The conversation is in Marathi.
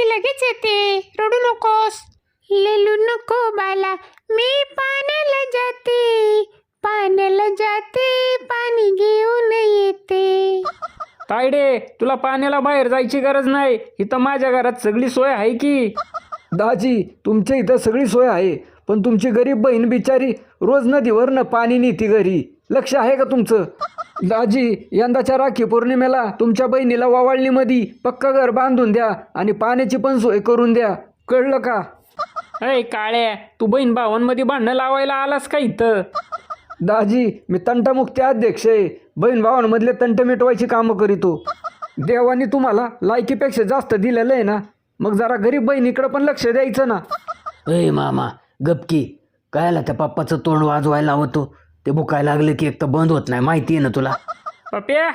मी लगेच येते, रडू नकोस. लेलू नको बाला, मी पाण्याला जाते, पाण्याला जाते, पाणी घेऊन येते. तायडे, तुला पाण्याला बाहेर जायची गरज नाही, इथं माझ्या घरात सगळी सोय आहे की. दाजी तुमच्या इथं सगळी सोय आहे, पण तुमची गरीब बहीण बिचारी रोज नदीवरनं पाणी नेती घरी. लक्ष आहे का तुमचं? दाजी, यंदाच्या राखी पौर्णिमेला तुमच्या बहिणीला वावळणीमध्ये पक्का घर बांधून द्या आणि पाण्याची पण सोय करून द्या, कळलं का? अय काळ्या, तू बहीण भावांमध्ये भांडणं लावायला आलास का इथं? दाजी, मी तंटामुक्ती अध्यक्ष आहे. बहीण भावांमधले तंट मिटवायची कामं करीतो. देवाने तुम्हाला लायकीपेक्षा जास्त दिलेलं आहे ना, मग जरा गरीब बहिणीकडे पण लक्ष द्यायचं ना. अय मामा गपकी, कायला त्या पप्पाचं तोंड वाजवायला होतो? ते बुकायला लागलं की एक तर बंद होत नाही, माहिती आहे ना तुला. पप्या,